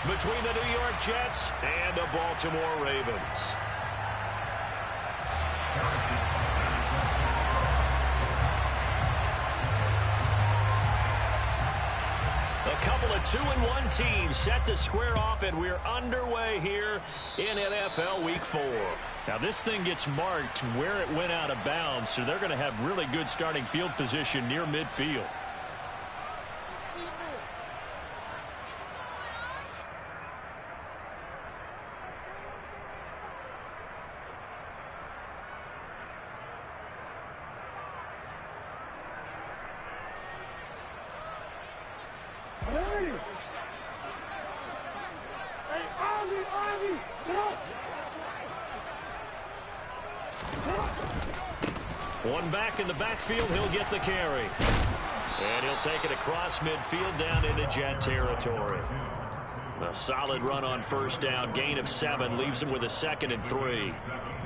between the New York Jets and the Baltimore Ravens. A couple of 2-1 teams set to square off, and we're underway here in NFL Week 4. Now, this thing gets marked where it went out of bounds, so they're going to have really good starting field position near midfield. One back in the backfield, he'll get the carry. And he'll take it across midfield down into Jet territory. A solid run on first down, gain of 7, leaves him with a 2nd and 3.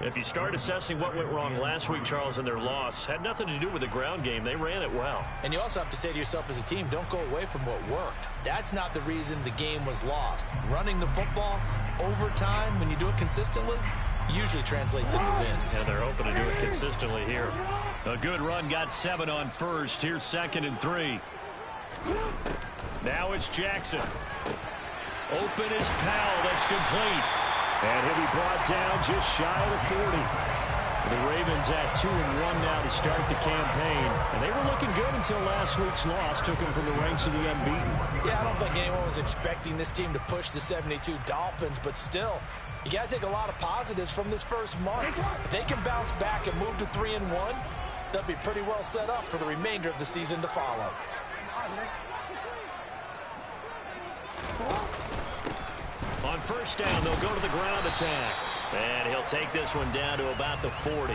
If you start assessing what went wrong last week, Charles, in their loss, had nothing to do with the ground game. They ran it well. And you also have to say to yourself as a team, don't go away from what worked. That's not the reason the game was lost. Running the football over time, when you do it consistently, usually translates into wins. And they're hoping to do it consistently here. A good run, got 7 on first. Here's 2nd and 3. Now it's Jackson. Open is Powell. That's complete. And he'll be brought down just shy of the 40. The Ravens at 2-1 now to start the campaign. And they were looking good until last week's loss took them from the ranks of the unbeaten. Yeah, I don't think anyone was expecting this team to push the 72 Dolphins, but still, you got to take a lot of positives from this first month. If they can bounce back and move to 3-1, they'll be pretty well set up for the remainder of the season to follow. On first down, they'll go to the ground attack. And he'll take this one down to about the 40.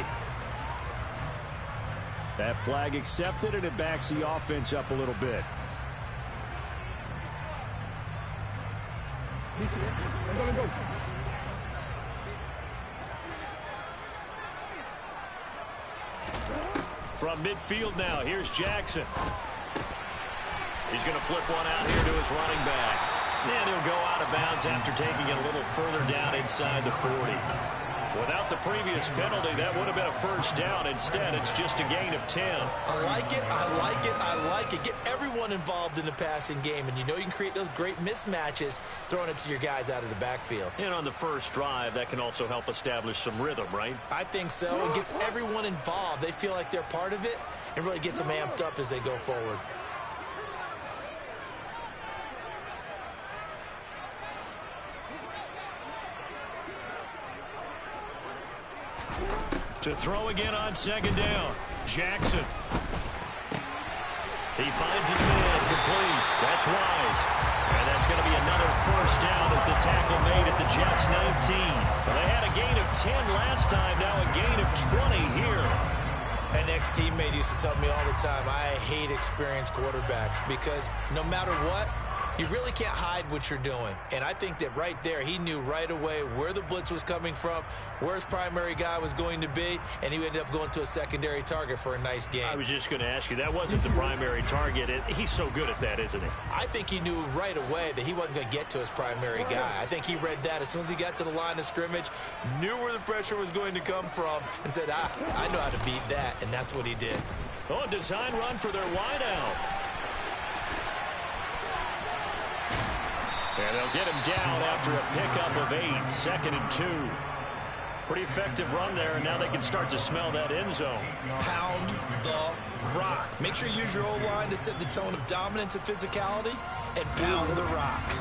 That flag accepted, and it backs the offense up a little bit. From midfield now, here's Jackson. He's going to flip one out here to his running back. And he'll go out of bounds after taking it a little further down inside the 40. Without the previous penalty, that would have been a first down. Instead, it's just a gain of 10. I like it, I like it, I like it. Get everyone involved in the passing game, and you know you can create those great mismatches throwing it to your guys out of the backfield. And on the first drive, that can also help establish some rhythm, right? I think so. It gets everyone involved. They feel like they're part of it and really gets them amped up as they go forward. To throw again on second down. Jackson. He finds his man complete. That's Wise. And that's going to be another first down as the tackle made at the Jets 19. Well, they had a gain of 10 last time, now a gain of 20 here. An ex-teammate used to tell me all the time, I hate experienced quarterbacks because no matter what, you really can't hide what you're doing. And I think that right there, he knew right away where the blitz was coming from, where his primary guy was going to be, and he ended up going to a secondary target for a nice game. I was just going to ask you, that wasn't the primary target. He's so good at that, isn't he? I think he knew right away that he wasn't going to get to his primary guy. I think he read that as soon as he got to the line of scrimmage, knew where the pressure was going to come from, and said, I know how to beat that, and that's what he did. Oh, design run for their wideout. And they'll get him down after a pickup of 8, 2nd and 2. Pretty effective run there, and now they can start to smell that end zone. Pound the rock. Make sure you use your O-line to set the tone of dominance and physicality, and pound the rock.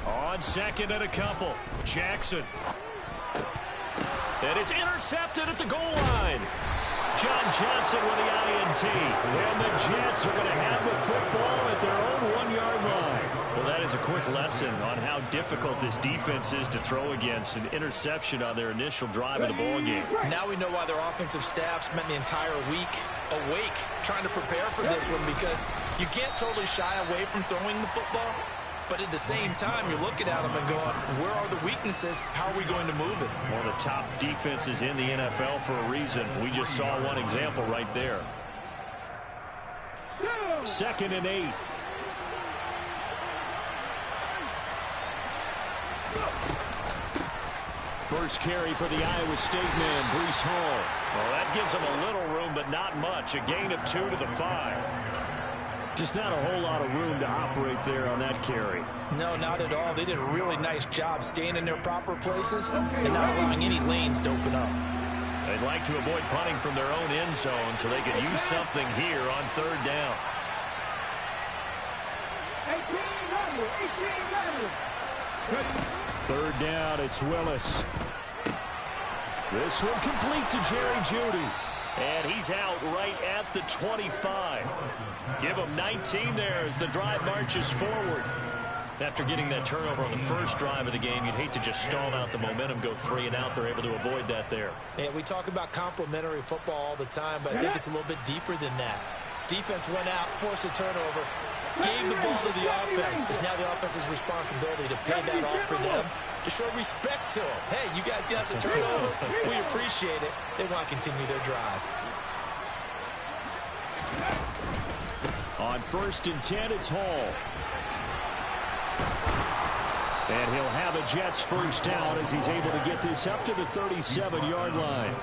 On second and a couple, Jackson. And it's intercepted at the goal line. John Johnson with the INT. And the Jets are going to have the football at their own 1-yard line. Well, that is a quick lesson on how difficult this defense is to throw against. An interception on their initial drive of the ball game. Now we know why their offensive staff spent the entire week awake trying to prepare for this one, because you can't totally shy away from throwing the football. But at the same time, you're looking at them and going, where are the weaknesses? How are we going to move it? One of the top defenses in the NFL for a reason. We just saw one example right there. 2nd and 8. First carry for the Iowa State man, Breece Hall. Well, that gives him a little room, but not much. A gain of 2 to the 5. Just not a whole lot of room to operate there on that carry. No, not at all. They did a really nice job staying in their proper places and not allowing any lanes to open up. They'd like to avoid punting from their own end zone so they could use something here on 3rd down. 3rd down, it's Willis. This one complete to Jerry Jeudy. And he's out right at the 25. Give him 19 there as the drive marches forward. After getting that turnover on the first drive of the game, you'd hate to just stall out the momentum, go 3 and out. They're able to avoid that there. Yeah, we talk about complementary football all the time, but I think it's a little bit deeper than that. Defense went out, forced a turnover, gave the ball to the offense. It's now the offense's responsibility to pay that off for them, to show respect to them. Hey, you guys got us a turnover. We appreciate it. They want to continue their drive. On 1st and 10, it's Hall. And he'll have a Jets first down as he's able to get this up to the 37-yard line.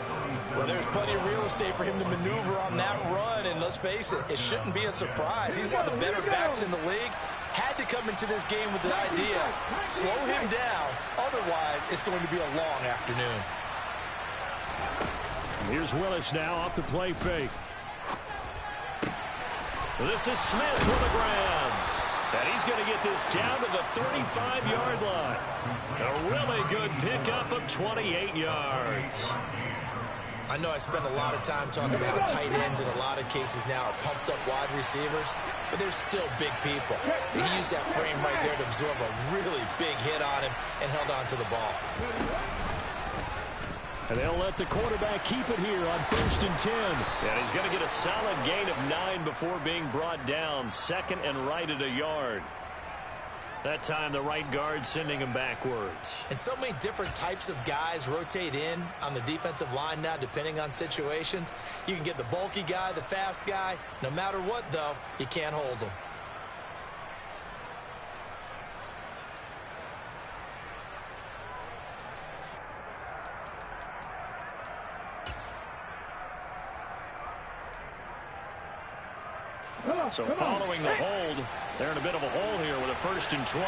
Well, there's plenty of real estate for him to maneuver on that run, and let's face it, it shouldn't be a surprise. He's one of the better backs in the league. Had to come into this game with the idea, slow him down, otherwise it's going to be a long afternoon. Here's Willis now off the play fake. This is Smith with the ground. And he's going to get this down to the 35-yard line. A really good pickup of 28 yards. I know I spend a lot of time talking about how tight ends in a lot of cases now are pumped up wide receivers, but they're still big people. And he used that frame right there to absorb a really big hit on him and held on to the ball. And they'll let the quarterback keep it here on 1st and 10. And he's going to get a solid gain of 9 before being brought down. 2nd and right at a yard. That time the right guard sending him backwards. And so many different types of guys rotate in on the defensive line now depending on situations. You can get the bulky guy, the fast guy. No matter what, though, you can't hold them. So following the hold, they're in a bit of a hole here with a 1st and 20.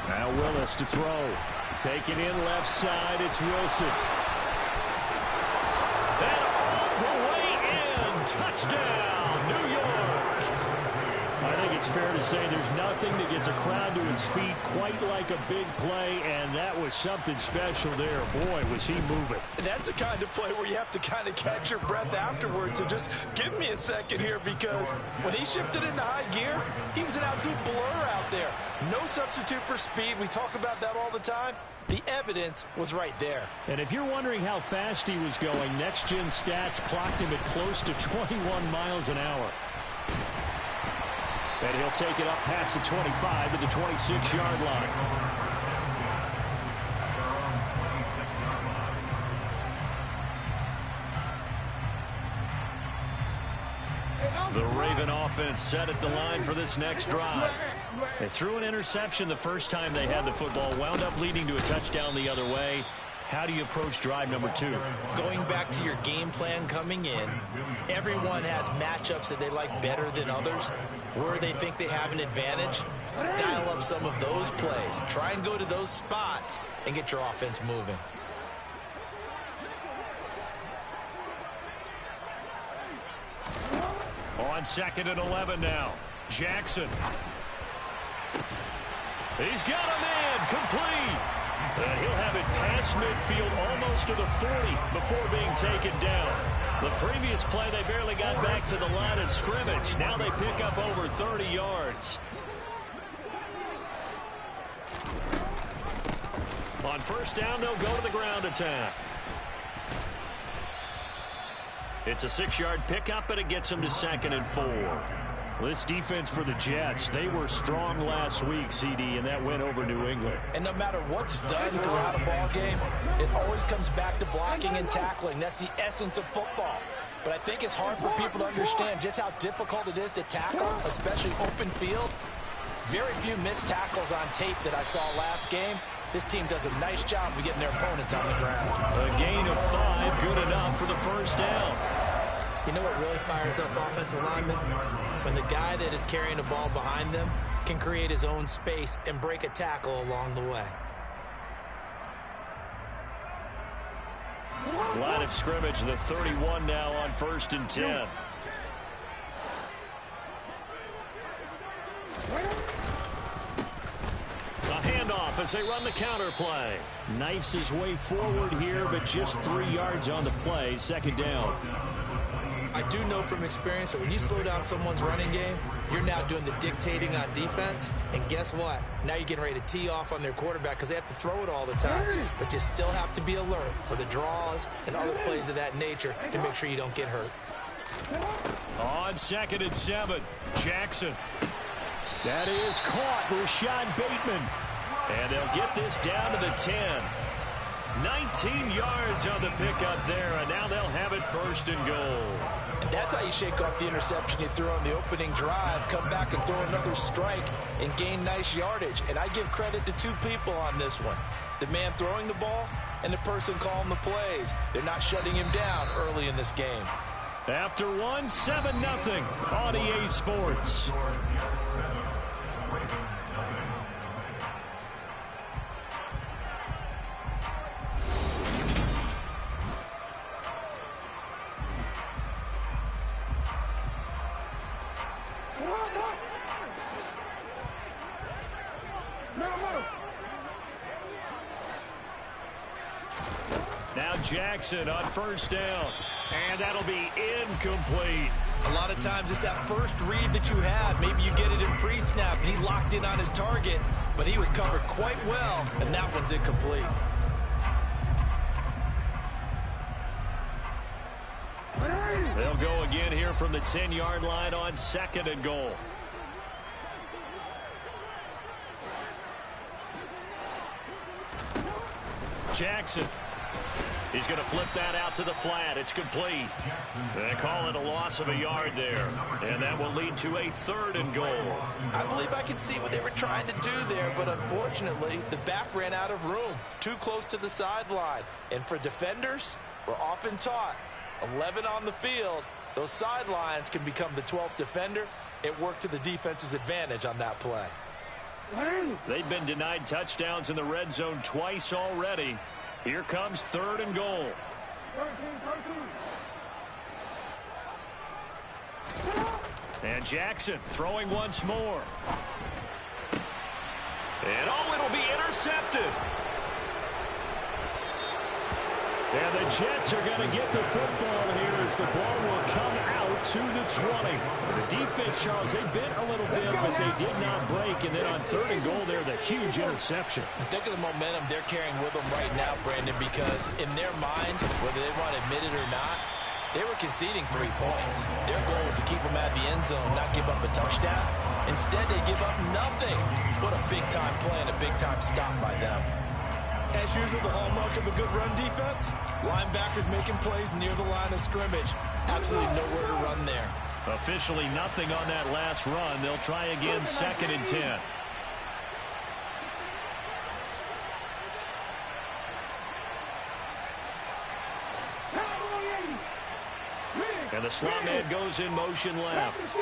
Now Willis to throw. Taking in left side, it's Wilson. And all the way in. Touchdown, New York. I think it's fair to say there's nothing that gets a crowd to its feet quite like a big play, and that was something special there. Boy, was he moving. And that's the kind of play where you have to kind of catch your breath afterwards and just give me a second here, because when he shifted into high gear, he was an absolute blur out there. No substitute for speed. We talk about that all the time. The evidence was right there. And if you're wondering how fast he was going, next-gen stats clocked him at close to 21 miles an hour. And he'll take it up past the 25 to the 26-yard line. The Raven offense set at the line for this next drive. They threw an interception the first time they had the football, wound up leading to a touchdown the other way. How do you approach drive number 2? Going back to your game plan coming in, everyone has matchups that they like better than others, where they think they have an advantage. Dial up some of those plays. Try and go to those spots and get your offense moving. On 2nd and 11 now. Jackson. He's got a man complete. And he'll have it past midfield almost to the 40 before being taken down. The previous play, they barely got back to the line of scrimmage. Now they pick up over 30 yards. On 1st down, they'll go to the ground attack. It's a 6-yard pickup, and it gets them to 2nd and 4. This defense for the Jets, they were strong last week, CD, and that went over New England. And no matter what's done throughout a ball game, it always comes back to blocking and tackling. That's the essence of football. But I think it's hard for people to understand just how difficult it is to tackle, especially open field. Very few missed tackles on tape that I saw last game. This team does a nice job of getting their opponents on the ground. A gain of 5, good enough for the first down. You know what really fires up offensive linemen? When the guy that is carrying the ball behind them can create his own space and break a tackle along the way. Line of scrimmage, the 31 now on 1st and 10. A handoff as they run the counter play. Knifes his way forward here, but just 3 yards on the play. 2nd down. I do know from experience that when you slow down someone's running game, you're now doing the dictating on defense. And guess what? Now you're getting ready to tee off on their quarterback because they have to throw it all the time. But you still have to be alert for the draws and other plays of that nature to make sure you don't get hurt. On 2nd and 7, Jackson. That is caught, Rashad Bateman. And they'll get this down to the 10. 19 yards on the pickup there, and now they'll have it 1st and goal. And that's how you shake off the interception you threw on the opening drive, come back and throw another strike and gain nice yardage. And I give credit to 2 people on this one. The man throwing the ball and the person calling the plays. They're not shutting him down early in this game. After 1, 7-0 on EA Sports. Now Jackson on 1st down, and that'll be incomplete. A lot of times it's that first read that you have. Maybe you get it in pre-snap, and he locked in on his target, but he was covered quite well, and that one's incomplete. They'll go again here from the 10-yard line on 2nd and goal. Jackson. He's going to flip that out to the flat. It's complete. They call it a loss of a yard there. And that will lead to a 3rd and goal. I believe I could see what they were trying to do there, but unfortunately, the back ran out of room. Too close to the sideline. And for defenders, we're often taught, 11 on the field, those sidelines can become the 12th defender. It worked to the defense's advantage on that play. They've been denied touchdowns in the red zone twice already. Here comes 3rd and goal. And Jackson throwing once more. And oh, it'll be intercepted. And the Jets are going to get the football here as the ball will come out to the 20. The defense, Charles, they bent a little bit, but they did not break. And then on 3rd and goal there, the huge interception. Think of the momentum they're carrying with them right now, Brandon, because in their mind, whether they want to admit it or not, they were conceding 3 points. Their goal was to keep them out of the end zone, not give up a touchdown. Instead, they give up nothing. What a big-time play and a big-time stop by them. As usual, the hallmark of a good run defense, linebackers making plays near the line of scrimmage. Absolutely nowhere to run there. Officially nothing on that last run. They'll try again 2nd and 10. And the slot man goes in motion left.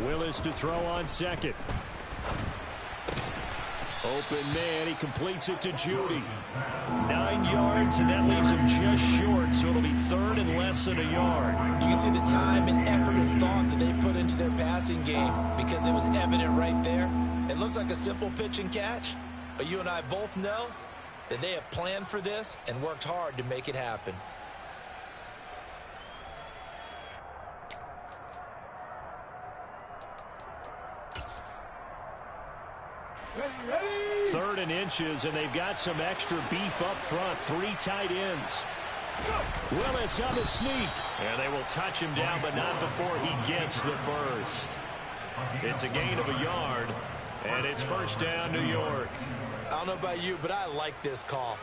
Willis to throw on 2nd. Open man, he completes it to Judy. 9 yards, and that leaves him just short, so it'll be 3rd and less than a yard. You can see the time and effort and thought that they put into their passing game because it was evident right there. It looks like a simple pitch and catch, but you and I both know that they have planned for this and worked hard to make it happen. Ready? 3rd and inches, and they've got some extra beef up front. 3 tight ends. Willis on the sneak. And they will touch him down, but not before he gets the first. It's a gain of a yard, and it's first down, New York. I don't know about you, but I like this call.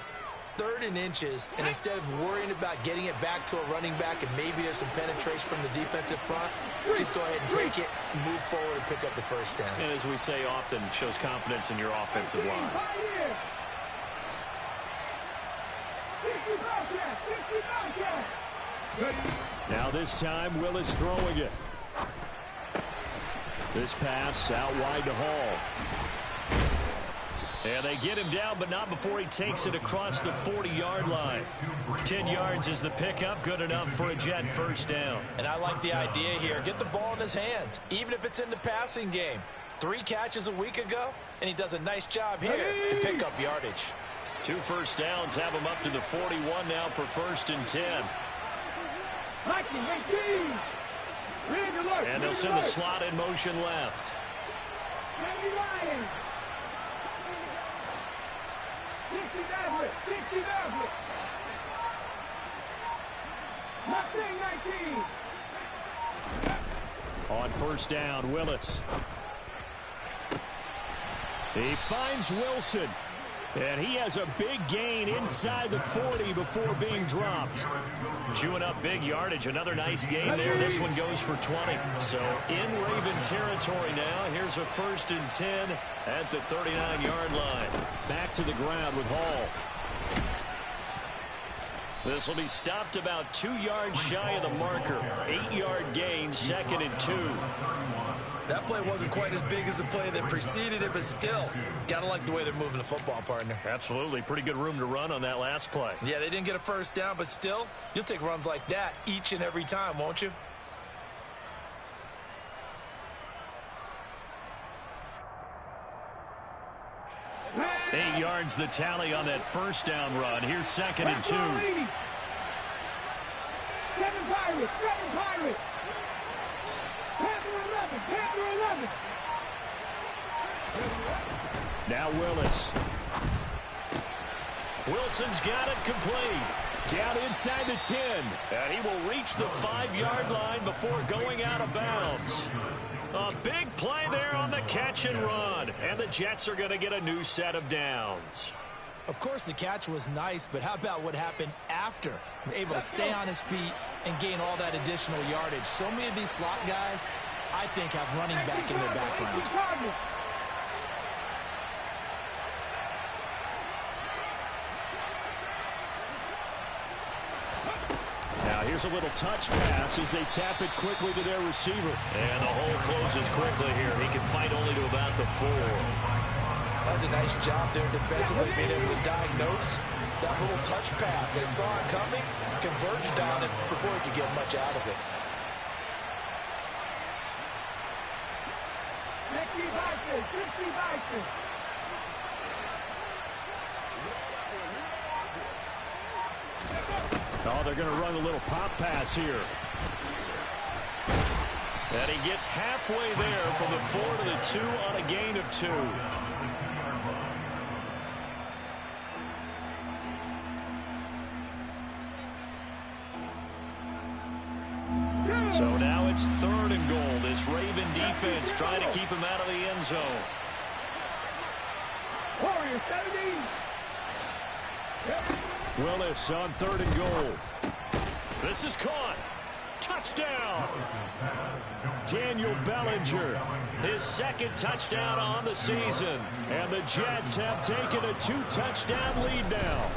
3rd and inches, and instead of worrying about getting it back to a running back and maybe there's some penetration from the defensive front, just go ahead and take it, move forward, and pick up the first down. And as we say often, shows confidence in your offensive line. Now this time, Willis throwing it. This pass out wide to Hall. And they get him down, but not before he takes it across the 40-yard line. 10 yards is the pickup, good enough for a Jet first down. And I like the idea here. Get the ball in his hands, even if it's in the passing game. 3 catches a week ago, and he does a nice job here to pick up yardage. 2 first downs have him up to the 41 now for 1st and 10. And they'll send the slot in motion left. On first down, Willis. He finds Wilson. And he has a big gain inside the 40 before being dropped. Chewing up big yardage. Another nice gain there. This one goes for 20. So in Raven territory now. Here's a 1st and 10 at the 39-yard line. Back to the ground with Hall. This will be stopped about 2 yards shy of the marker. 8-yard gain, 2nd and 2. That play wasn't quite as big as the play that preceded it, but still, gotta like the way they're moving the football, partner. Absolutely. Pretty good room to run on that last play. Yeah, they didn't get a first down, but still, you'll take runs like that each and every time, won't you? Eight yards the tally on that first down run. Here's 2nd and 2. 7 Pirates, 7 Pirates. Panther 11. Now Willis. Wilson's got it complete. Down inside the 10. And he will reach the 5-yard line before going out of bounds. A big play there on the catch and run. And the Jets are going to get a new set of downs. Of course, the catch was nice, but how about what happened after? Able to stay on his feet and gain all that additional yardage. So many of these slot guys, I think, have running back in their background. Now here's a little touch pass as they tap it quickly to their receiver. And the hole closes quickly here. He can fight only to about the 4. That was a nice job there defensively, being able to diagnose that little touch pass. They saw it coming, converged on it before he could get much out of it. Oh, they're going to run a little pop pass here. And he gets halfway there from the 4 to the 2 on a gain of 2. So now it's 3rd and goal. This Raven defense trying to keep him out of the end zone. Willis on 3rd and goal. This is caught. Touchdown. Daniel Bellinger, his 2nd touchdown on the season. And the Jets have taken a 2-touchdown lead now.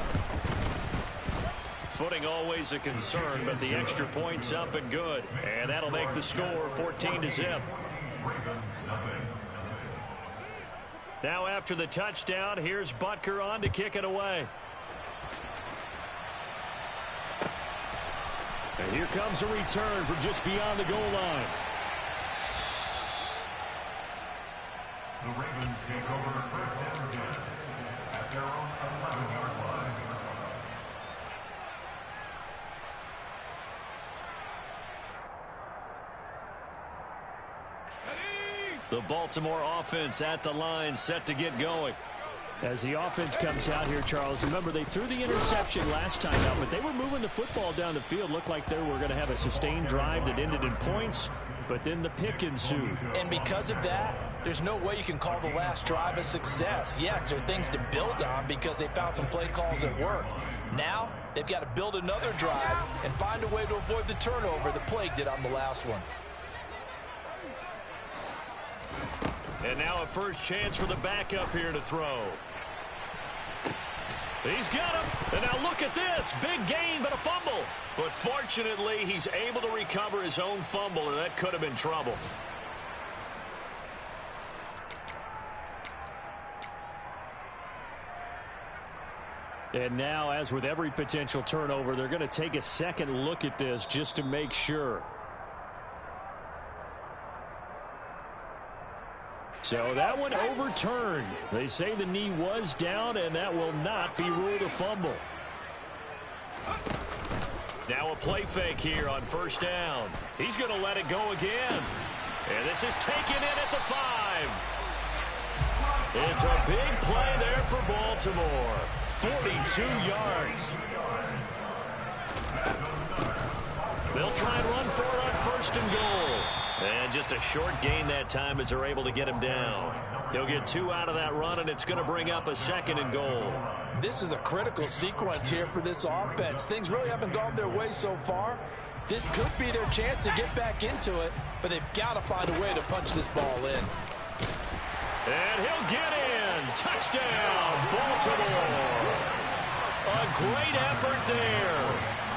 Footing always a concern, but the extra point's up and good. And that'll make the score 14-0. Now after the touchdown, here's Butker on to kick it away. And here comes a return from just beyond the goal line. The Ravens take over first and 10 at their own 11-yard line. The Baltimore offense at the line, set to get going. As the offense comes out here, Charles, remember they threw the interception last time out, but they were moving the football down the field. Looked like they were going to have a sustained drive that ended in points, but then the pick ensued. And because of that, there's no way you can call the last drive a success. Yes, there are things to build on because they found some play calls at work. Now, they've got to build another drive and find a way to avoid the turnover the play did on the last one. And now a first chance for the backup here to throw. He's got him. And now look at this. Big gain, but a fumble. But fortunately, he's able to recover his own fumble, or that could have been trouble. And now, as with every potential turnover, they're going to take a second look at this just to make sure. So that one overturned. They say the knee was down, and that will not be ruled a fumble. Now a play fake here on first down. He's going to let it go again. And this is taken in at the 5. It's a big play there for Baltimore. 42 yards. They'll try and run for it on first and goal. And just a short gain that time as they're able to get him down. He'll get 2 out of that run, and it's going to bring up a second and goal. This is a critical sequence here for this offense. Things really haven't gone their way so far. This could be their chance to get back into it, but they've got to find a way to punch this ball in. And he'll get in. Touchdown, Baltimore. A great effort there.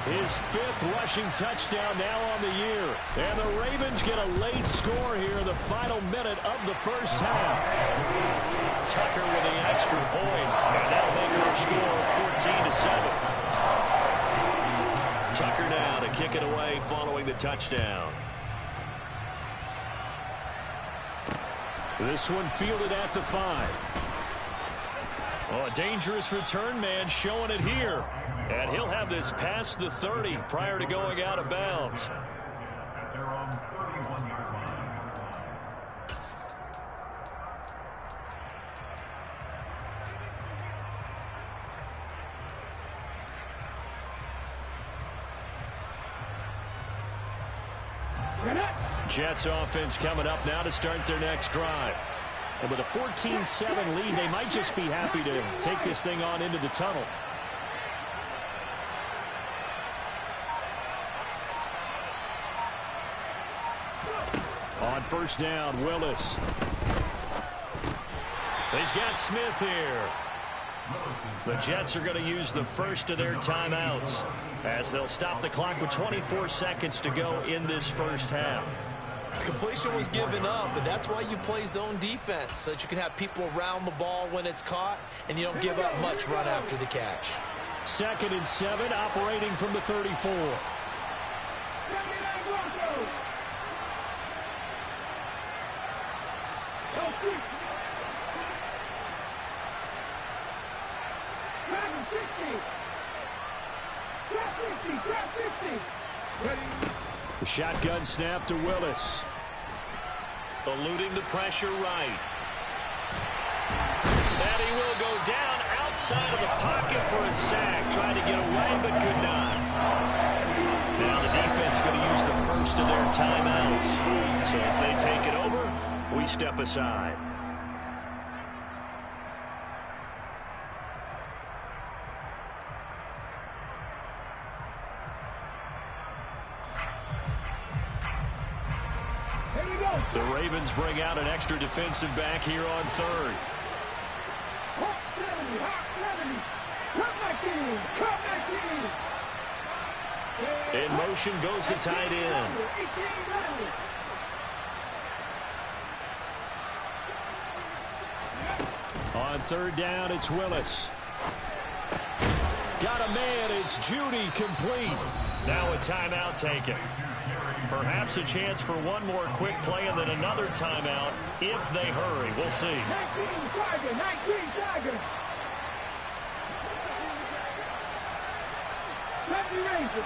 His 5th rushing touchdown now on the year. And the Ravens get a late score here in the final minute of the first half. Tucker with the extra point. And that'll make our score 14-7. Tucker now to kick it away following the touchdown. This one fielded at the 5. Oh, a dangerous return man showing it here. And he'll have this past the 30 prior to going out of bounds. At their own 31-yard line. Jets offense coming up now to start their next drive. And with a 14-7 lead, they might just be happy to take this thing on into the tunnel. On first down, Willis. He's got Smith here. The Jets are going to use the first of their timeouts as they'll stop the clock with 24 seconds to go in this first half. Completion was given up, but that's why you play zone defense, so that you can have people around the ball when it's caught, and you don't give up much run after the catch. 2nd and 7, operating from the 34. The shotgun snap to Willis. Eluding the pressure right. And he will go down outside of the pocket for a sack. Trying to get away, but could not. Now the defense going to use the first of their timeouts. So as they take it over, we step aside. The Ravens bring out an extra defensive back here on 3rd. In motion goes the tight end. On 3rd down, it's Willis. Got a man, it's Judy, complete. Now a timeout taken. Perhaps a chance for one more quick play and then another timeout if they hurry. We'll see. 19 Tiger. 70 Rangers.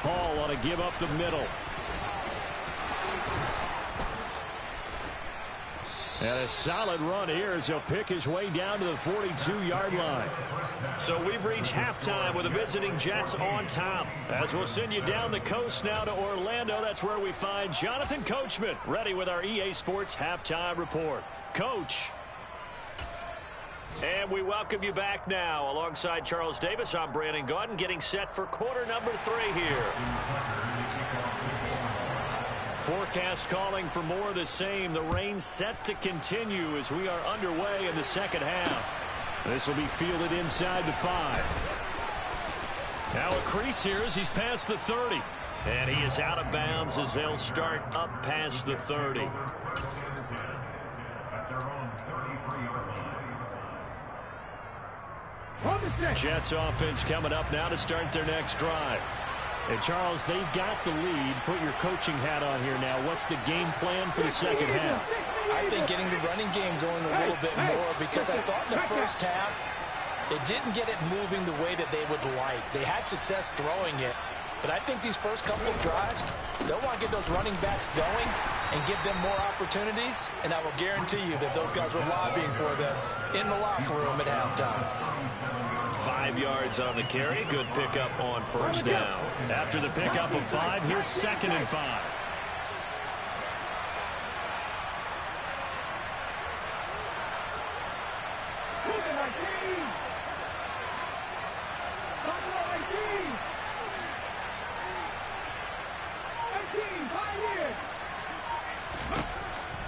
Hall ought to give up the middle. And a solid run here as he'll pick his way down to the 42-yard line. So we've reached halftime with the visiting Jets on top. As we'll send you down the coast now to Orlando, that's where we find Jonathan Coachman ready with our EA Sports halftime report. Coach. And we welcome you back now. Alongside Charles Davis, I'm Brandon Gaudin, getting set for quarter number 3 here. Forecast calling for more of the same. The rain set to continue as we are underway in the second half. This will be fielded inside the 5. Now a crease here as he's past the 30. And he is out of bounds as they'll start up past the 30. Jets offense coming up now to start their next drive. And Charles, they've got the lead. Put your coaching hat on here now. What's the game plan for the second half? I think getting the running game going a little bit more, because I thought in the first half it didn't get it moving the way that they would like. They had success throwing it, but I think these first couple of drives, they'll want to get those running backs going and give them more opportunities, and I will guarantee you that those guys were lobbying for them in the locker room at halftime. 5 yards on the carry. Good pickup on first down. After the pickup of 5, here's 2nd and 5.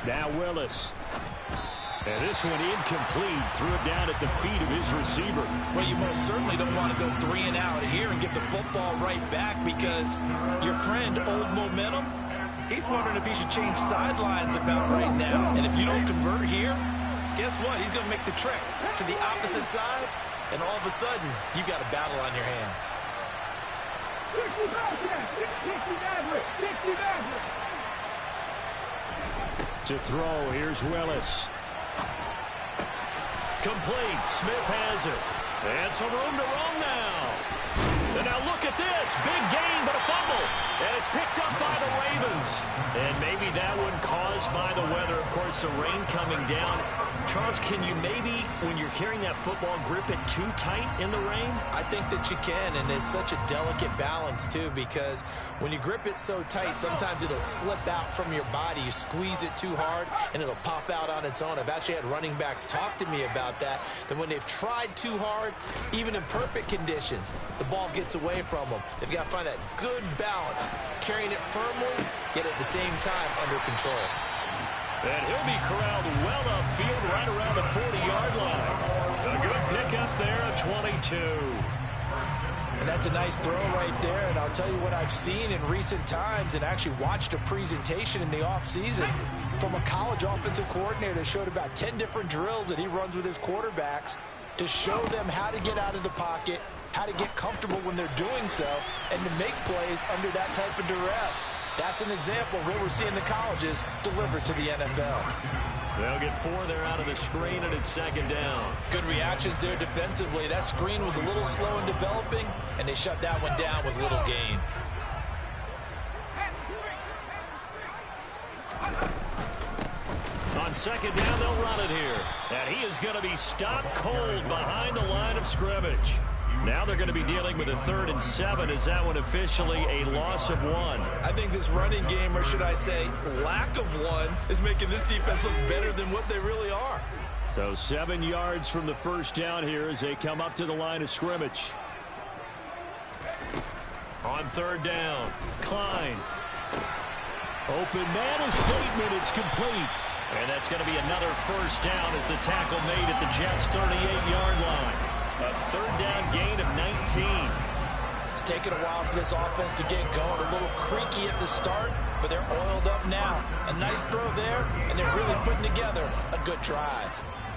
Now Willis. And this one incomplete. Threw it down at the feet of his receiver. Well, you most certainly don't want to go 3 and out here and get the football right back, because your friend, Old Momentum, he's wondering if he should change sidelines about right now. And if you don't convert here, guess what? He's going to make the trek to the opposite side, and all of a sudden, you've got a battle on your hands. To throw, here's Willis. Complete. Smith has it. And some room to run now. And now look at this. Big gain, but a fumble. And it's picked up by the Ravens. And maybe that one caused by the weather. Of course, the rain coming down. Charles, can you maybe, when you're carrying that football, grip it too tight in the rain? I think that you can, and it's such a delicate balance, too, because when you grip it so tight, sometimes it'll slip out from your body. You squeeze it too hard, and it'll pop out on its own. I've actually had running backs talk to me about that when they've tried too hard, even in perfect conditions, the ball gets away from them. They've got to find that good balance, carrying it firmly, yet at the same time under control. And he'll be corralled well upfield right around the 40-yard line. A good pickup there at 22. And that's a nice throw right there. And I'll tell you what I've seen in recent times, and actually watched a presentation in the offseason from a college offensive coordinator that showed about 10 different drills that he runs with his quarterbacks to show them how to get out of the pocket, how to get comfortable when they're doing so, and to make plays under that type of duress. That's an example of what we're seeing the colleges deliver to the NFL. They'll get 4 there out of the screen, and it's 2nd down. Good reactions there defensively. That screen was a little slow in developing, and they shut that one down with little gain. On 2nd down, they'll run it here. And he is going to be stopped cold behind the line of scrimmage. Now they're going to be dealing with a 3rd and 7. Is that one officially a loss of 1? I think this running game, or should I say lack of one, is making this defense look better than what they really are. So 7 yards from the first down here as they come up to the line of scrimmage. On 3rd down, Klein. Open man is Bateman. It's complete. And that's going to be another first down as the tackle made at the Jets' 38-yard line. A 3rd down gain of 19. It's taken a while for this offense to get going. A little creaky at the start, but they're oiled up now. A nice throw there, and they're really putting together a good drive.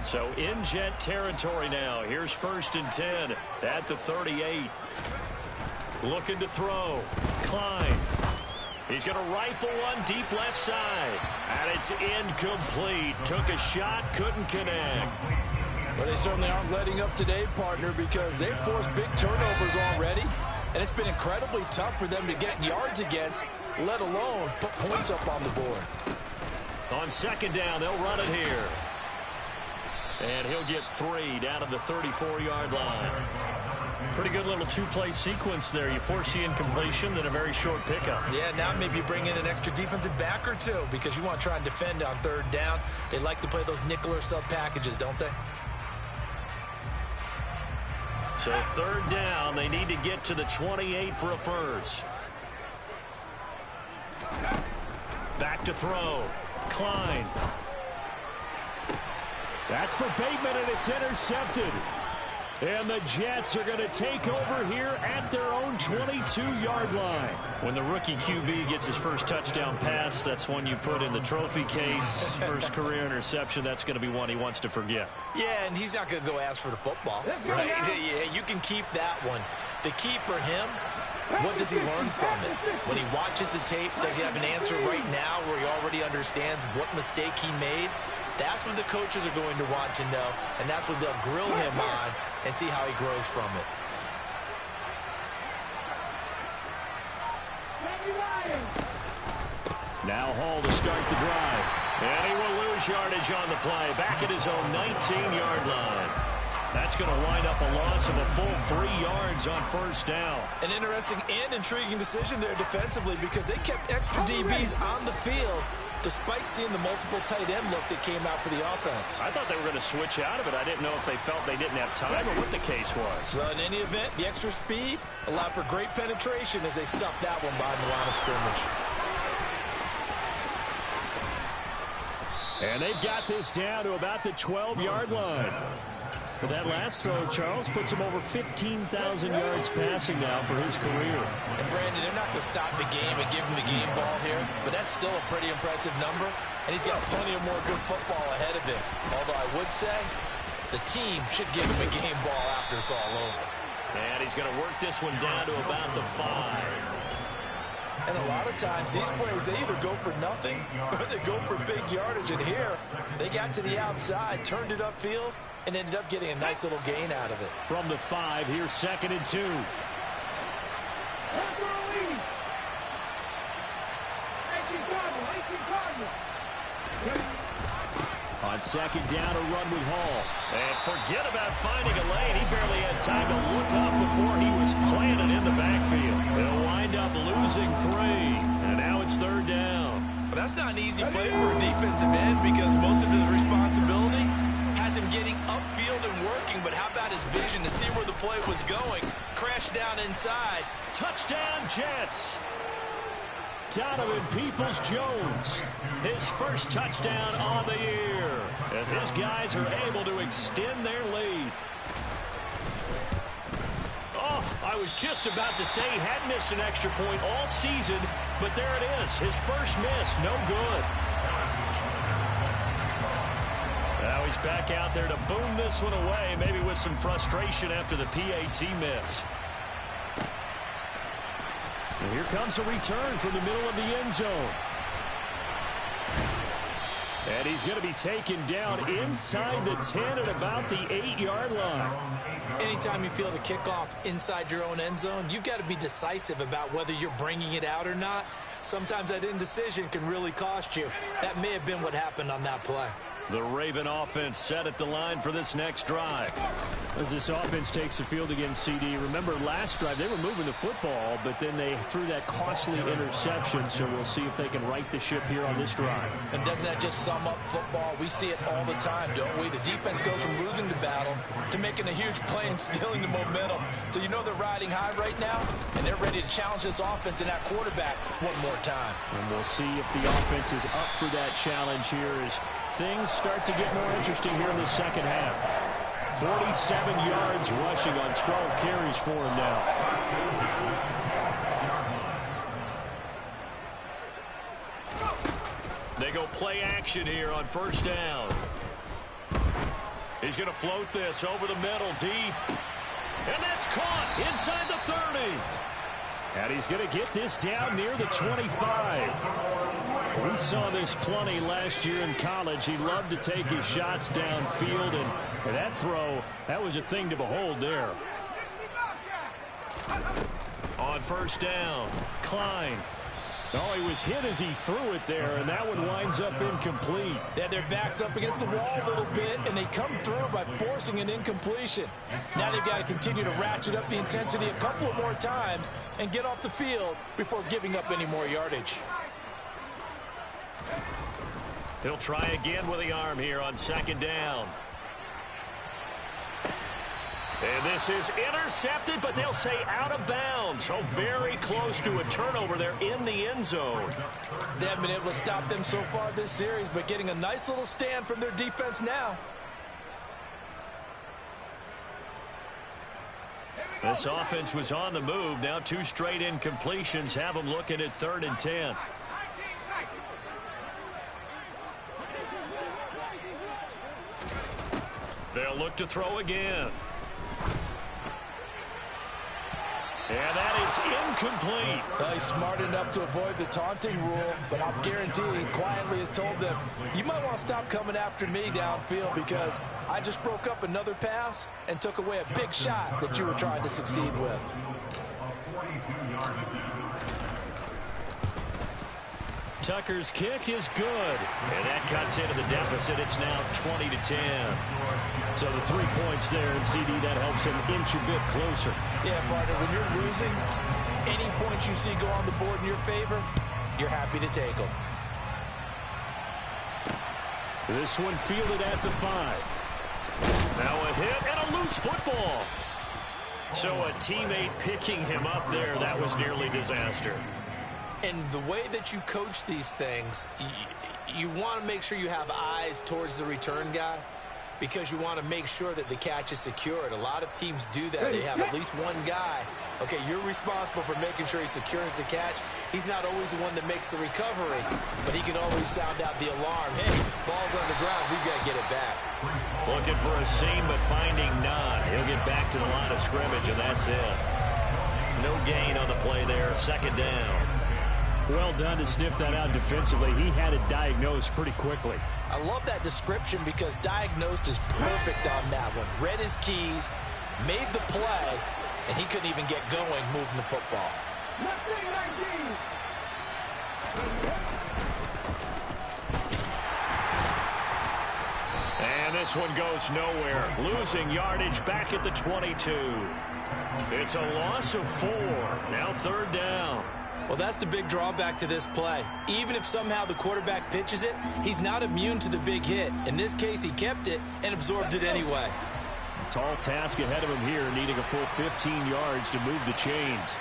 So in Jet territory now. Here's 1st and 10 at the 38. Looking to throw. Klein. He's going to rifle one deep left side. And it's incomplete. Took a shot, couldn't connect. Well, they certainly aren't letting up today, partner, because they've forced big turnovers already. And it's been incredibly tough for them to get yards against, let alone put points up on the board. On second down, they'll run it here. And he'll get 3 down to the 34-yard line. Pretty good little two-play sequence there. You force the incompletion, then a very short pickup. Yeah, now maybe bring in an extra defensive back or two because you want to try and defend on third down. They like to play those nickel or sub packages, don't they? So third down, they need to get to the 28 for a first. Back to throw. Klein. That's for Bateman, and it's intercepted. And the Jets are going to take over here at their own 22-yard line. When the rookie QB gets his first touchdown pass, that's one you put in the trophy case. First career interception, that's going to be one he wants to forget. Yeah, and he's not going to go ask for the football. Right? Yeah, you can keep that one. The key for him, what does he learn from it? When he watches the tape, does he have an answer right now where he already understands what mistake he made? That's what the coaches are going to want to know, and that's what they'll grill him on and see how he grows from it. Now Hall to start the drive. And he will lose yardage on the play. Back at his own 19-yard line. That's going to wind up a loss of a full 3 yards on first down. An interesting and intriguing decision there defensively because they kept extra DBs on the field despite seeing the multiple tight end look that came out for the offense. I thought they were going to switch out of it. I didn't know if they felt they didn't have time or what the case was. Well, in any event, the extra speed allowed for great penetration as they stuffed that one behind the line of scrimmage. And they've got this down to about the 12-yard line. But that last throw, Charles, puts him over 15,000 yards passing now for his career. And, Brandon, they're not going to stop the game and give him the game ball here, but that's still a pretty impressive number, and he's got plenty of more good football ahead of him. Although I would say the team should give him a game ball after it's all over. And he's going to work this one down to about the 5. And a lot of times, these plays, they either go for nothing or they go for big yardage. And here, they got to the outside, turned it upfield, and ended up getting a nice little gain out of it. From the 5, here's 2nd and 2. On second down, a run with Hall. And forget about finding a lane. He barely had time to look up before he was planted in the backfield. They'll wind up losing 3. And now it's third down. But that's not an easy play for a defensive end because most of his responsibility has him getting upfield and working. But how about his vision to see where the play was going? Crashed down inside. Touchdown, Jets. Donovan Peoples-Jones, his first touchdown on the year, as his guys are able to extend their lead. Oh, I was just about to say he had missed an extra point all season, but there it is, his first miss, no good. Now he's back out there to boom this one away, maybe with some frustration after the PAT miss. And here comes a return from the middle of the end zone. And he's going to be taken down inside the 10 at about the 8-yard line. Anytime you feel the kickoff inside your own end zone, you've got to be decisive about whether you're bringing it out or not. Sometimes that indecision can really cost you. That may have been what happened on that play. The Raven offense set at the line for this next drive. As this offense takes the field against CD, remember last drive they were moving the football, but then they threw that costly interception, so we'll see if they can right the ship here on this drive. And doesn't that just sum up football? We see it all the time, don't we? The defense goes from losing the battle to making a huge play and stealing the momentum. So you know they're riding high right now, and they're ready to challenge this offense and that quarterback one more time. And we'll see if the offense is up for that challenge here as things start to get more interesting here in the second half. 47 yards rushing on 12 carries for him now. They go play action here on first down. He's going to float this over the middle deep. And that's caught inside the 30. And he's going to get this down near the 25. We saw this plenty last year in college. He loved to take his shots downfield, and that throw, that was a thing to behold there. On first down, Klein. Oh, he was hit as he threw it there, and that one winds up incomplete. They had their backs up against the wall a little bit, and they come through by forcing an incompletion. Now they've got to continue to ratchet up the intensity a couple of more times and get off the field before giving up any more yardage. He'll try again with the arm here on second down. And this is intercepted, but they'll say out of bounds. Oh, very close to a turnover there in the end zone. They haven't been able to stop them so far this series, but getting a nice little stand from their defense now. This offense was on the move. Now 2 straight incompletions have them looking at 3rd and 10. They'll look to throw again. And that is incomplete. He's smart enough to avoid the taunting rule, but I'm guaranteeing he quietly has told them, you might want to stop coming after me downfield because I just broke up another pass and took away a big shot that you were trying to succeed with. Tucker's kick is good. And that cuts into the deficit. It's now 20-10. So the 3 points there, and CD, that helps him inch a bit closer. Yeah, partner, when you're losing, any points you see go on the board in your favor, you're happy to take them. This one fielded at the 5. Now a hit and a loose football. So a teammate picking him up there, that was nearly disaster. And the way that you coach these things, you want to make sure you have eyes towards the return guy because you want to make sure that the catch is secured. A lot of teams do that. They have at least one guy. Okay, you're responsible for making sure he secures the catch. He's not always the one that makes the recovery, but he can always sound out the alarm. Hey, ball's on the ground. We've got to get it back. Looking for a seam, but finding none. He'll get back to the line of scrimmage, and that's it. No gain on the play there. 2nd down. Well done to sniff that out defensively. He had it diagnosed pretty quickly. I love that description because diagnosed is perfect on that one. Read his keys, made the play, and he couldn't even get going moving the football. And this one goes nowhere. Losing yardage back at the 22. It's a loss of 4. Now 3rd down. Well, that's the big drawback to this play. Even if somehow the quarterback pitches it, he's not immune to the big hit. In this case, he kept it and absorbed it anyway. Tall task ahead of him here, needing a full 15 yards to move the chains.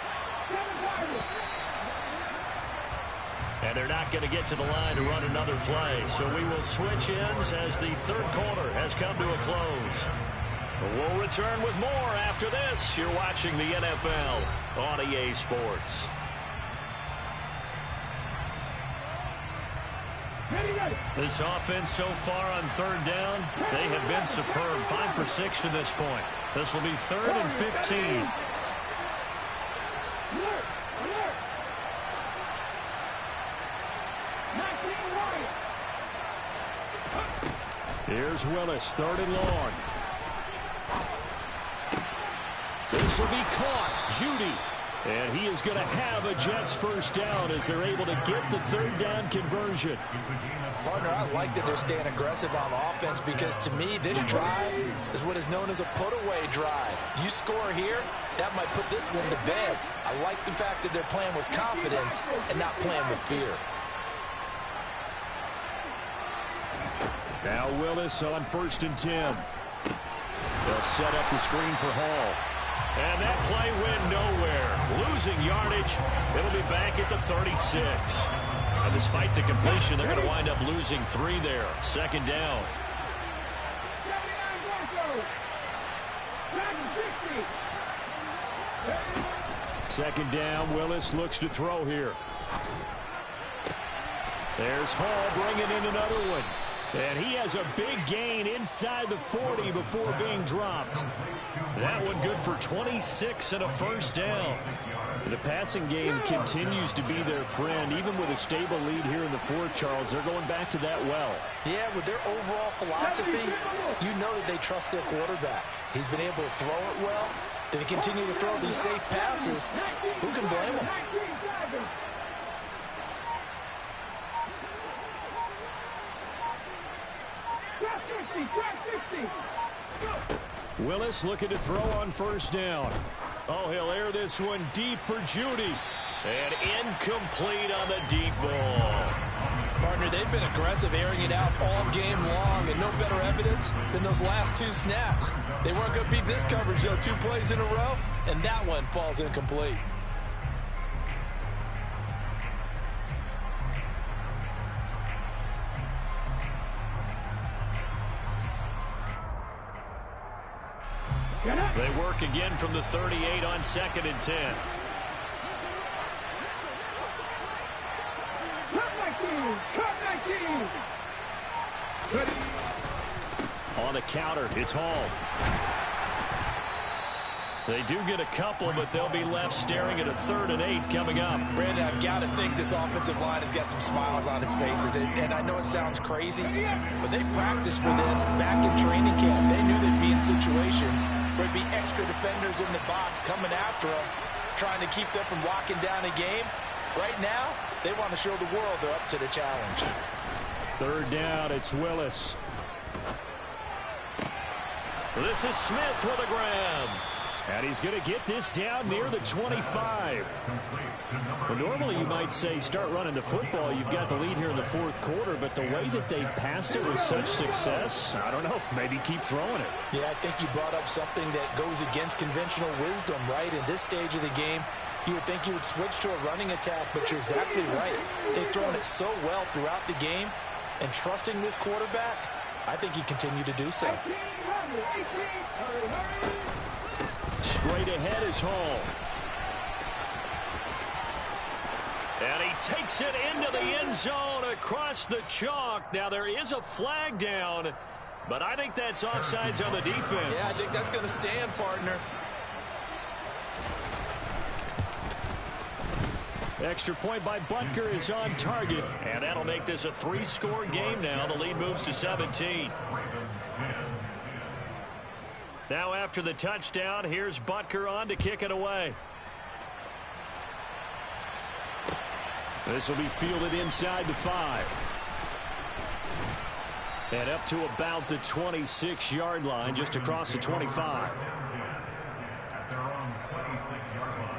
And they're not going to get to the line to run another play. So we will switch ends as the 3rd quarter has come to a close. We'll return with more after this. You're watching the NFL on EA Sports. This offense so far on 3rd down, they have been superb. 5 for 6 to this point. This will be 3rd and 15. Here's Willis, 3rd and long. This will be caught. Judy. And he is going to have a Jets 1st down as they're able to get the 3rd down conversion. Partner, I like that they're staying aggressive on offense because to me, this drive is what is known as a put-away drive. You score here, that might put this one to bed. I like the fact that they're playing with confidence and not playing with fear. Now Willis on 1st and 10. They'll set up the screen for Hall. And that play went nowhere. Losing yardage. It'll be back at the 36. And despite the completion, they're going to wind up losing 3 there. 2nd down. 2nd down. Willis looks to throw here. There's Hall bringing in another one. And he has a big gain inside the 40 before being dropped. That one good for 26 and a 1st down. The passing game continues to be their friend. Even with a stable lead here in the 4th, Charles, they're going back to that well. Yeah, with their overall philosophy, you know that they trust their quarterback. He's been able to throw it well. They continue to throw these safe passes. Who can blame them? Willis looking to throw on first down. Oh, he'll air this one deep for Judy. And incomplete on the deep ball. Partner, they've been aggressive, airing it out all game long, and no better evidence than those last 2 snaps. They weren't going to beat this coverage, though, 2 plays in a row, and that one falls incomplete. They work again from the 38 on 2nd and 10. On the counter, it's Hall. They do get a couple, but they'll be left staring at a 3rd and 8 coming up. Brandon, I've got to think this offensive line has got some smiles on its faces. And I know it sounds crazy, but they practiced for this back in training camp. They knew they'd be in situations where there'd be extra defenders in the box coming after them, trying to keep them from locking down a game. Right now, they want to show the world they're up to the challenge. 3rd down, it's Willis. This is Smith with a grab. And he's going to get this down near the 25. Well, normally you might say start running the football. You've got the lead here in the 4th quarter, but the way that they've passed it with such success, I don't know, maybe keep throwing it. Yeah, I think you brought up something that goes against conventional wisdom, right? In this stage of the game, you would think you would switch to a running attack, but you're exactly right. They've thrown it so well throughout the game, and trusting this quarterback, I think he continued to do so. Straight ahead is Hall. And he takes it into the end zone across the chalk. Now there is a flag down, but I think that's offsides on the defense. Yeah, I think that's going to stand, partner. Extra point by Butker is on target. And that'll make this a 3-score game now. The lead moves to 17. Now after the touchdown, here's Butker on to kick it away. This will be fielded inside the 5. And up to about the 26-yard line, just across the 25. At their own 26-yard line.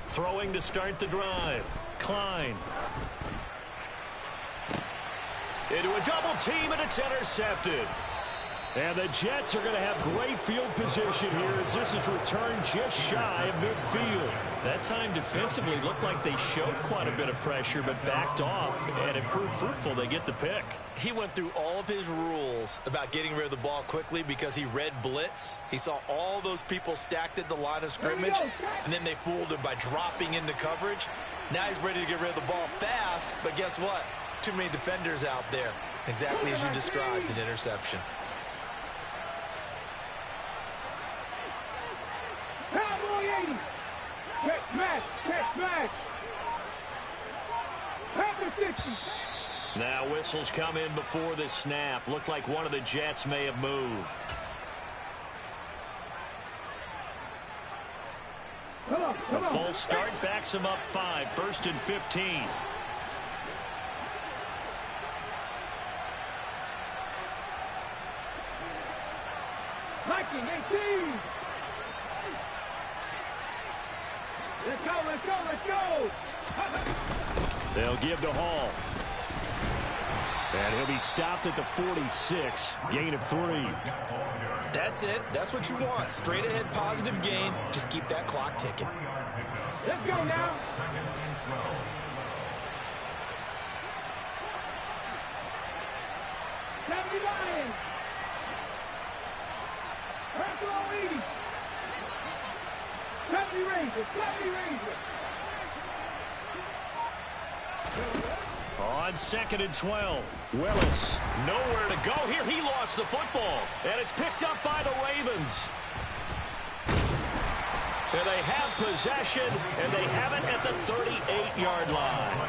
Throwing to start the drive. Klein. Into a double team, and it's intercepted. And the Jets are going to have great field position here as this is returned just shy of midfield. That time defensively looked like they showed quite a bit of pressure but backed off, and it proved fruitful. They get the pick. He went through all of his rules about getting rid of the ball quickly because he read blitz. He saw all those people stacked at the line of scrimmage, and then they fooled him by dropping into coverage. Now he's ready to get rid of the ball fast, but guess what? Too many defenders out there. Exactly as you described, an interception. Now whistles come in before the snap. Looked like one of the Jets may have moved. A full start backs him up 5. 1st and 15. Viking 18. Let's go, let's go, let's go. They'll give to Hall. And he'll be stopped at the 46. Gain of 3. That's it. That's what you want. Straight ahead positive gain. Just keep that clock ticking. Let's go now. Sammy Lions. Personal lead. Sammy Ranger, Sammy Ranger. On 2nd and 12. Willis. Nowhere to go here. He lost the football. And it's picked up by the Ravens. And they have possession, and they have it at the 38-yard line.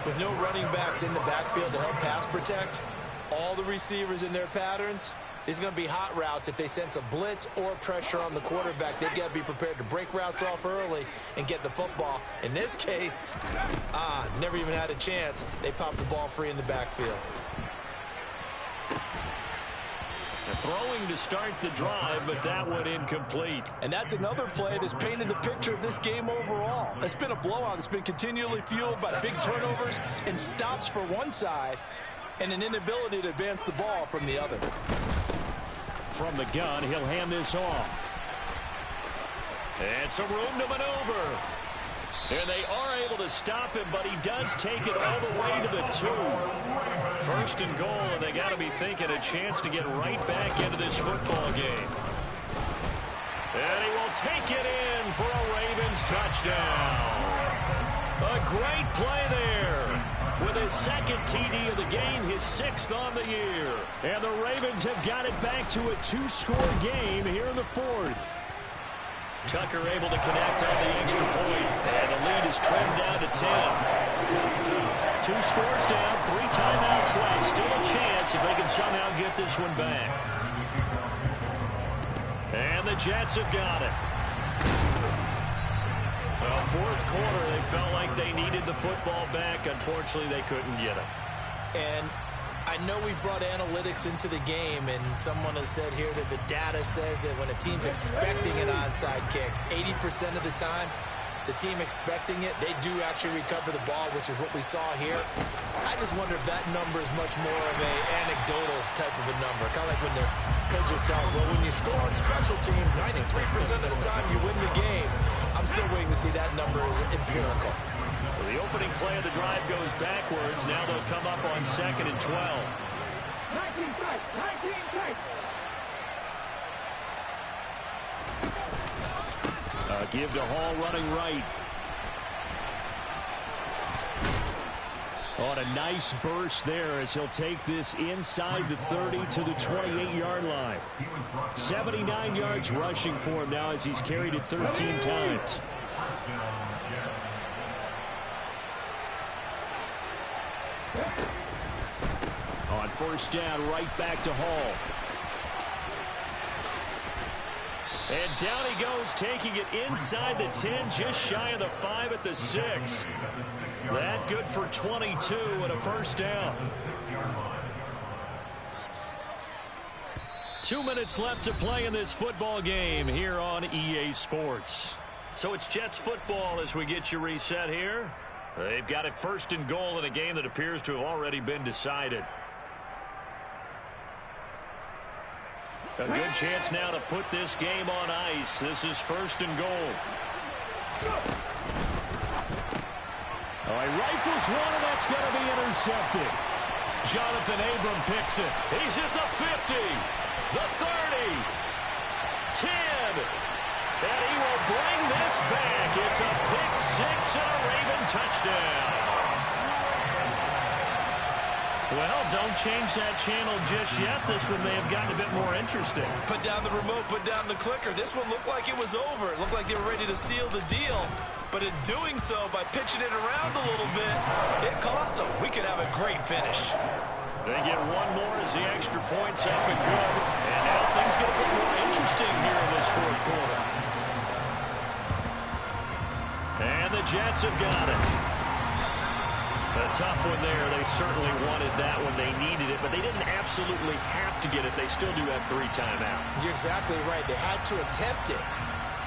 With no running backs in the backfield to help pass protect, all the receivers in their patterns, These are going to be hot routes. If they sense a blitz or pressure on the quarterback, they've got to be prepared to break routes off early and get the football. In this case, never even had a chance. They popped the ball free in the backfield. Throwing to start the drive, but that one incomplete. And that's another play that's painted the picture of this game overall. It's been a blowout. It's been continually fueled by big turnovers and stops for one side and an inability to advance the ball from the other. From the gun, he'll hand this off. And some room to maneuver. And they are able to stop him, but he does take it all the way to the 2. First and goal, and they got to be thinking a chance to get right back into this football game. And he will take it in for a Ravens touchdown. A great play there. With his second TD of the game, his 6th on the year. And the Ravens have got it back to a 2-score game here in the 4th. Tucker able to connect on the extra point, and the lead is trimmed down to 10. 2 scores down, 3 timeouts left. Still a chance if they can somehow get this one back. And the Jets have got it. Well, 4th quarter, they felt like they needed the football back. Unfortunately, they couldn't get it. And I know we brought analytics into the game, and someone has said here that the data says that when a team's expecting an onside kick, 80% of the time, the team expecting it, they do actually recover the ball, which is what we saw here. I just wonder if that number is much more of a anecdotal type of a number. Kind of like when the coaches tell us, well, when you score on special teams, 93% of the time you win the game. I'm still waiting to see that number is empirical. So the opening play of the drive goes backwards. Now they'll come up on 2nd and 12. 19 tight, 19 tight. Give to Hall running right. On a nice burst there as he'll take this inside the 30 to the 28-yard line. 79 yards rushing for him now as he's carried it 13 times. On first down, right back to Hall. And down he goes, taking it inside the 10, just shy of the 5 at the 6. That good for 22 and a first down. 2 minutes left to play in this football game here on EA Sports. So it's Jets football as we get you reset here. They've got it 1st and goal in a game that appears to have already been decided. A good chance now to put this game on ice. This is 1st and goal. All right, rifles one, and that's going to be intercepted. Jonathan Abram picks it. He's at the 50, the 30, 10, and he will bring this back. It's a pick 6 and a Raven touchdown. Well, don't change that channel just yet. This one may have gotten a bit more interesting. Put down the remote, put down the clicker. This one looked like it was over. It looked like they were ready to seal the deal. But in doing so, by pitching it around a little bit, it cost them. We could have a great finish. They get one more as the extra point's up and good. And now things get a bit more interesting here in this 4th quarter. And the Jets have got it. A tough one there. They certainly wanted that one. They needed it, but they didn't absolutely have to get it. They still do have 3 timeouts. You're exactly right. They had to attempt it.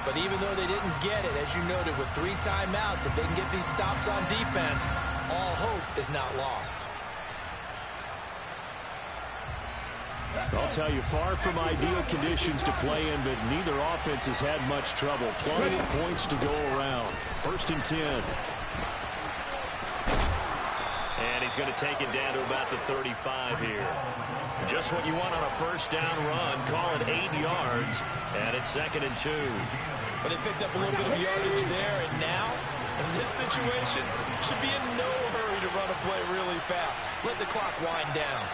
But even though they didn't get it, as you noted, with 3 timeouts, if they can get these stops on defense, all hope is not lost. I'll tell you, far from ideal conditions to play in, but neither offense has had much trouble. Plenty of points to go around. 1st and 10. And he's going to take it down to about the 35 here. Just what you want on a 1st down run. Call it 8 yards. And it's 2nd and 2. But they picked up a little bit of yardage there, and now, in this situation, should be in no hurry to run a play really fast. Let the clock wind down.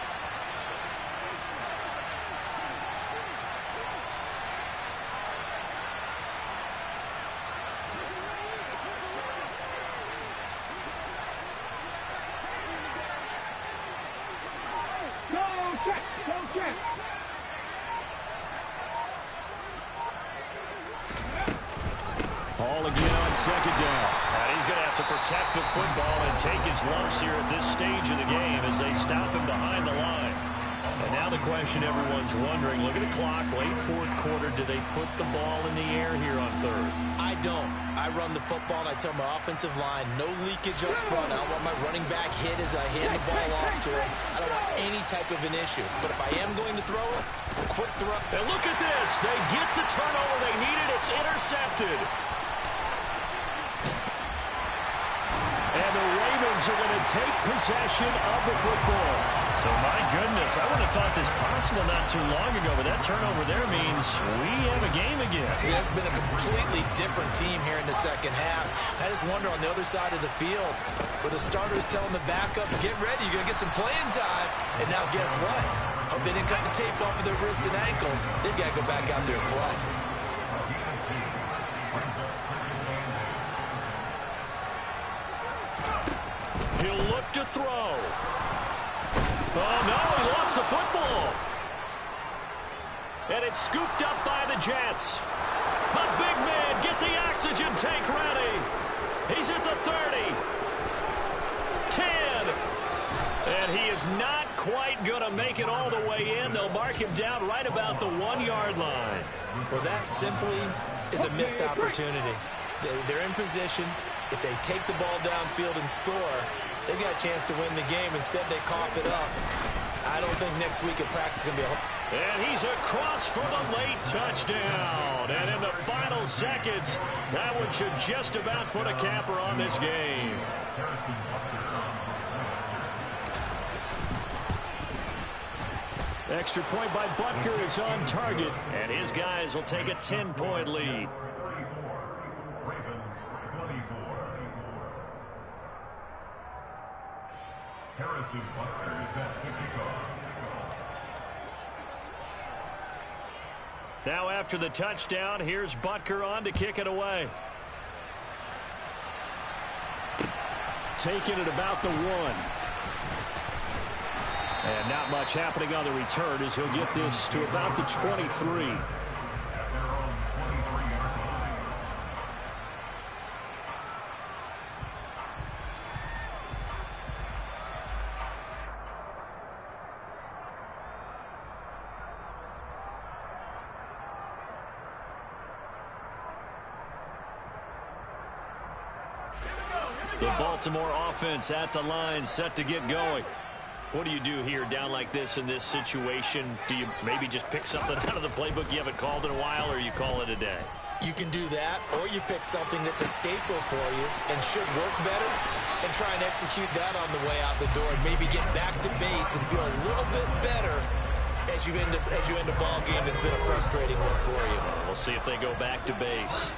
Ball again on second down. And he's going to have to protect the football and take his lumps here at this stage of the game as they stop him behind the line. And now the question everyone's wondering, look at the clock, late fourth quarter, do they put the ball in the air here on third? I don't. I run the football, and I tell my offensive line, no leakage up front. I don't want my running back hit as I hand the ball off to him. I don't want any type of an issue. But if I am going to throw it, quick throw. And look at this. They get the turnover they needed. It's intercepted. And the Ravens are going to take possession of the football. So, my goodness, I would have thought this possible not too long ago, but that turnover there means we have a game again. It has been a completely different team here in the second half. I just wonder on the other side of the field, where the starters telling the backups, get ready, you're going to get some playing time. And now guess what? Hope they didn't cut the tape off of their wrists and ankles. They've got to go back out there and play. He'll look to throw. Oh, no, he lost the football. And it's scooped up by the Jets. A big man, get the oxygen tank ready. He's at the 30. 10. And he is not quite going to make it all the way in. They'll mark him down right about the 1-yard line. Well, that simply is a missed opportunity. They're in position. If they take the ball downfield and score, they've got a chance to win the game. Instead, they cough it up. I don't think next week at practice is going to be a... And he's across for the late touchdown. And in the final seconds, that one should just about put a capper on this game. Extra point by Butker is on target. And his guys will take a 10-point lead. Harrison Butker is set to kick off. Now after the touchdown, here's Butker on to kick it away. Taking it about the 1. And not much happening on the return as he'll get this to about the 23. The Baltimore offense at the line, set to get going. What do you do here down like this in this situation? Do you maybe just pick something out of the playbook you haven't called in a while, or you call it a day? You can do that, or you pick something that's a staple for you and should work better and try and execute that on the way out the door and maybe get back to base and feel a little bit better as you end a ball game that's been a frustrating one for you. We'll see if they go back to base.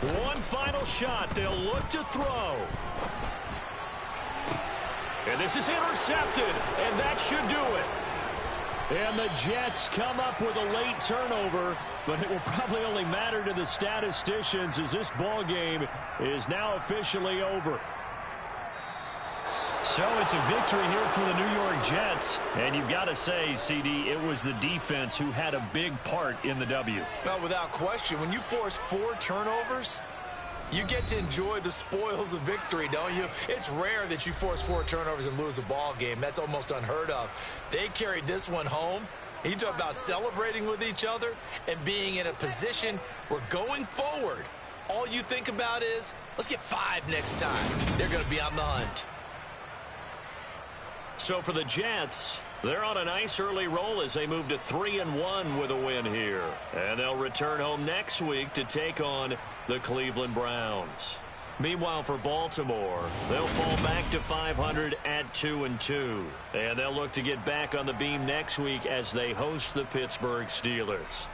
One final shot. They'll look to throw. And this is intercepted, and that should do it. And the Jets come up with a late turnover, but it will probably only matter to the statisticians as this ball game is now officially over. So it's a victory here for the New York Jets. And you've got to say, CD, it was the defense who had a big part in the W. Well, without question, when you force 4 turnovers, you get to enjoy the spoils of victory, don't you? It's rare that you force 4 turnovers and lose a ball game. That's almost unheard of. They carried this one home. You talk about celebrating with each other and being in a position where going forward, all you think about is, let's get 5 next time. They're going to be on the hunt. So for the Jets, they're on a nice early roll as they move to 3-1 with a win here. And they'll return home next week to take on the Cleveland Browns. Meanwhile, for Baltimore, they'll fall back to 500 at 2-2. And they'll look to get back on the beam next week as they host the Pittsburgh Steelers.